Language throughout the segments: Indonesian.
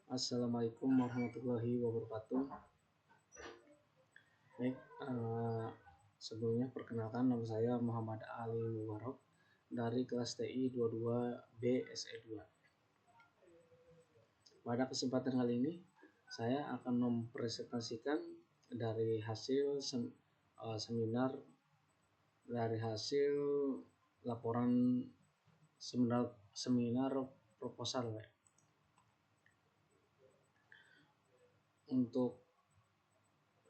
Assalamualaikum warahmatullahi wabarakatuh. Baik, sebelumnya perkenalkan nama saya Muhammad Ali Mubarok dari kelas TI 22B SE2. Pada kesempatan kali ini saya akan mempresentasikan dari hasil seminar dari hasil laporan seminar proposal. Untuk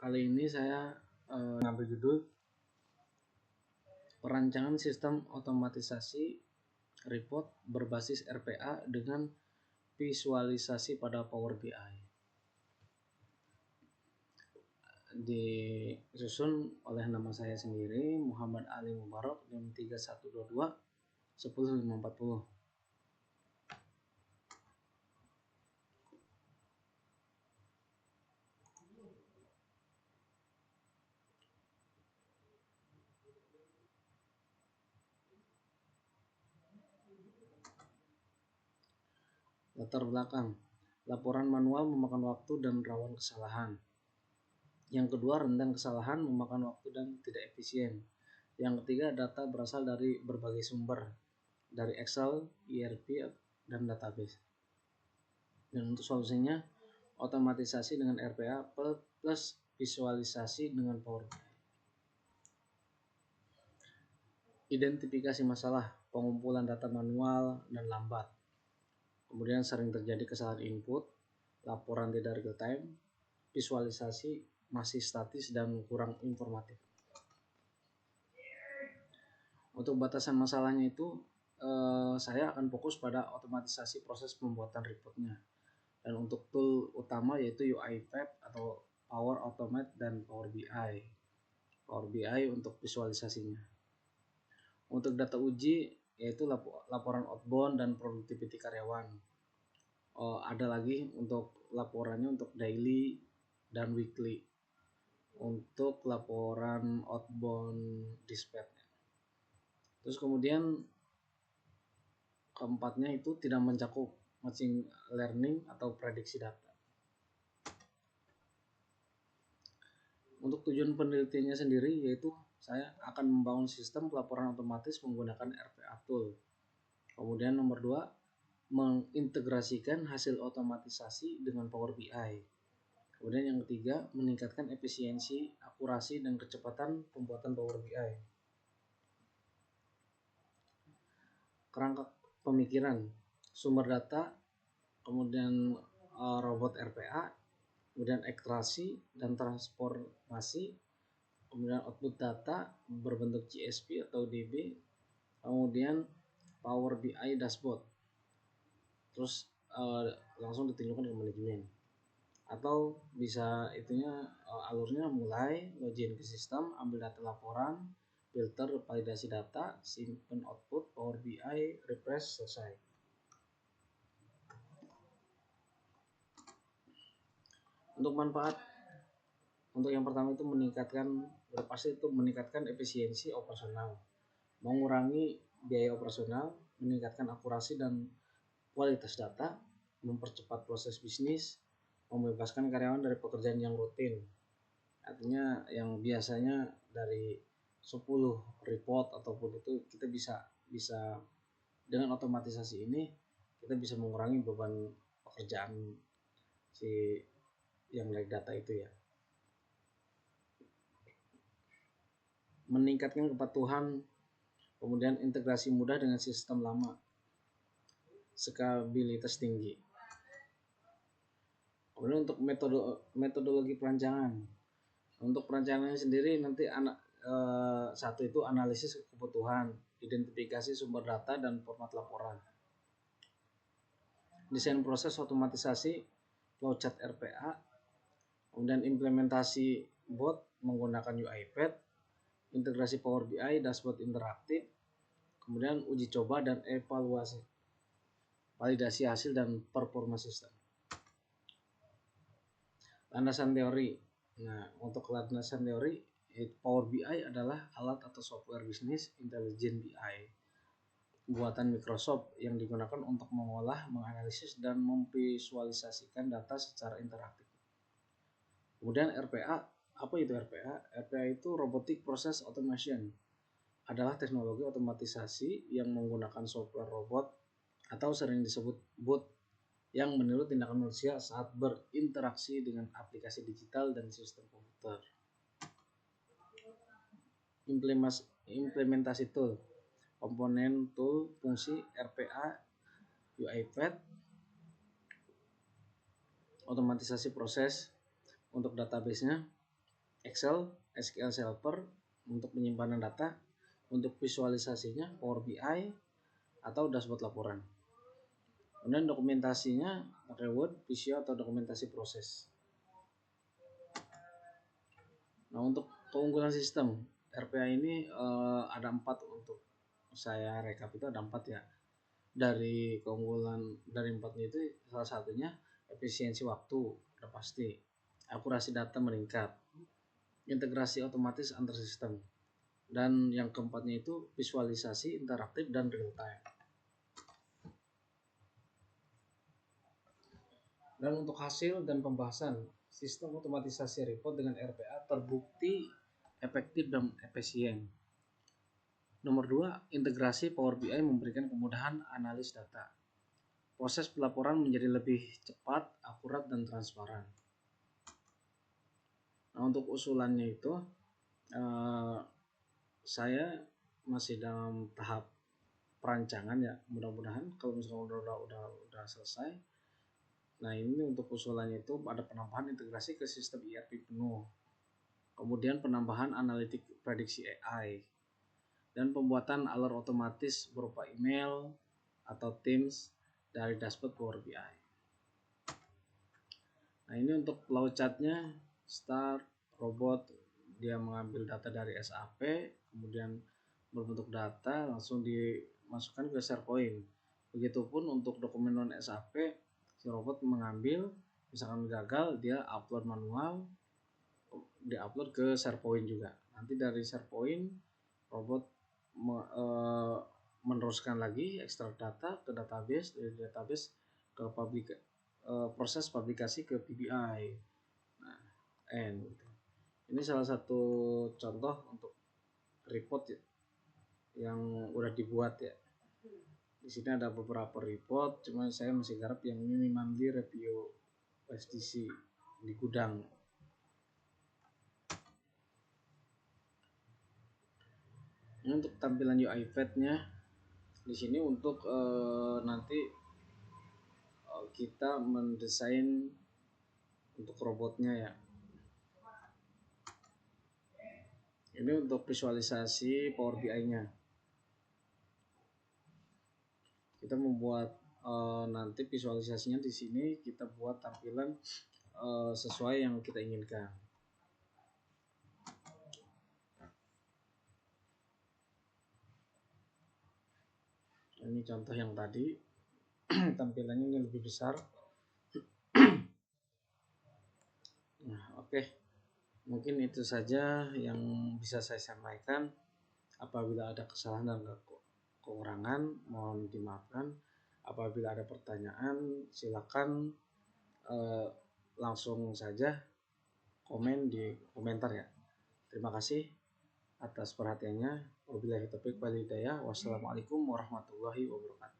kali ini saya mengambil judul perancangan sistem otomatisasi report berbasis RPA dengan visualisasi pada Power BI. Disusun oleh nama saya sendiri, Muhammad Ali Mubarok, NIM 3122 10540. Latar belakang: laporan manual memakan waktu dan rawan kesalahan. Yang kedua, rentan kesalahan, memakan waktu dan tidak efisien. Yang ketiga, data berasal dari berbagai sumber, dari Excel, ERP, dan database. Dan untuk solusinya, otomatisasi dengan RPA plus visualisasi dengan Power BI. Identifikasi masalah: pengumpulan data manual dan lambat. Kemudian sering terjadi kesalahan input, laporan tidak real time, visualisasi masih statis dan kurang informatif. Untuk batasan masalahnya itu saya akan fokus pada otomatisasi proses pembuatan reportnya. Dan untuk tool utama yaitu UiPath atau Power Automate dan Power BI. Power BI untuk visualisasinya. Untuk data uji yaitu laporan outbound dan productivity karyawan. Ada lagi untuk laporannya untuk daily dan weekly. Untuk laporan outbound dispatch. Terus kemudian keempatnya itu tidak mencakup machine learning atau prediksi data. Untuk tujuan penelitiannya sendiri yaitu saya akan membangun sistem pelaporan otomatis menggunakan RPA tool. Kemudian nomor 2, mengintegrasikan hasil otomatisasi dengan Power BI. Kemudian yang ketiga, meningkatkan efisiensi, akurasi, dan kecepatan pembuatan Power BI. Kerangka pemikiran: sumber data, kemudian robot RPA, kemudian ekstraksi dan transformasi, kemudian output data berbentuk CSV atau DB, kemudian Power BI dashboard. Terus langsung ditunjukkan ke manajemen. Atau bisa alurnya mulai login ke sistem, ambil data laporan, filter, validasi data, simpan output, Power BI, refresh, selesai. Untuk manfaat, untuk yang pertama itu meningkatkan efisiensi operasional, mengurangi biaya operasional, meningkatkan akurasi dan kualitas data, mempercepat proses bisnis, membebaskan karyawan dari pekerjaan yang rutin. Artinya yang biasanya dari 10 report ataupun itu kita bisa dengan otomatisasi ini kita bisa mengurangi beban pekerjaan si yang dari data itu ya. Meningkatkan kepatuhan, kemudian integrasi mudah dengan sistem lama, skabilitas tinggi. Kemudian untuk metodologi perancangan. Untuk perancangannya sendiri nanti satu itu analisis kebutuhan, identifikasi sumber data dan format laporan. Desain proses otomatisasi, flowchart RPA, kemudian implementasi bot menggunakan UiPath, integrasi Power BI, dashboard interaktif, kemudian uji coba dan evaluasi, validasi hasil dan performa sistem. Landasan teori. Nah, untuk landasan teori, Power BI adalah alat atau software bisnis intelijen BI. buatan Microsoft yang digunakan untuk mengolah, menganalisis, dan memvisualisasikan data secara interaktif. Kemudian RPA, apa itu RPA? RPA itu Robotic Process Automation, adalah teknologi otomatisasi yang menggunakan software robot atau sering disebut bot yang meniru tindakan manusia saat berinteraksi dengan aplikasi digital dan sistem komputer. Implementasi tool, komponen tool, fungsi RPA, UiPath, otomatisasi proses untuk database-nya, Excel, SQL Server untuk penyimpanan data, untuk visualisasinya Power BI atau dashboard laporan. Kemudian dokumentasinya pakai Word, Visio atau dokumentasi proses. Nah, untuk keunggulan sistem RPA ini ada 4 untuk saya rekap itu ada 4 ya. Dari keunggulan dari 4 itu salah satunya efisiensi waktu udah pasti, akurasi data meningkat, integrasi otomatis antar sistem, dan yang keempatnya itu visualisasi interaktif dan real time. Dan untuk hasil dan pembahasan, sistem otomatisasi report dengan RPA terbukti efektif dan efisien. Nomor 2, integrasi Power BI memberikan kemudahan analis data. Proses pelaporan menjadi lebih cepat, akurat, dan transparan. Nah, untuk usulannya itu saya masih dalam tahap perancangan ya, mudah-mudahan kalau misalnya udah selesai. Nah, ini untuk usulannya itu ada penambahan integrasi ke sistem ERP penuh, kemudian penambahan analitik prediksi AI, dan pembuatan alert otomatis berupa email atau Teams dari dashboard Power BI. Nah, ini untuk flowchart-nya, start, robot, dia mengambil data dari SAP, kemudian berbentuk data langsung dimasukkan ke SharePoint. Begitupun untuk dokumen non SAP, si robot mengambil, misalkan gagal, dia upload manual, diupload ke SharePoint juga. Nanti dari SharePoint, robot meneruskan lagi ekstrak data ke database, dari database ke proses publikasi ke PBI. Nah, ini salah satu contoh untuk report yang udah dibuat ya. Di sini ada beberapa report, cuma saya masih garap yang minimally review SDC di gudang. Ini untuk tampilan UiPath-nya. Di sini untuk nanti kita mendesain untuk robotnya ya. Ini untuk visualisasi Power BI-nya. Kita membuat nanti visualisasinya di sini kita buat tampilan sesuai yang kita inginkan. Ini contoh yang tadi tampilannya ini lebih besar. Nah, oke. Mungkin itu saja yang bisa saya sampaikan. Apabila ada kesalahan dan kekurangan mohon dimaafkan. Apabila ada pertanyaan silakan langsung saja komen di komentar ya. Terima kasih atas perhatiannya. Wabillahi taufiq wal hidayah. Wassalamualaikum warahmatullahi wabarakatuh.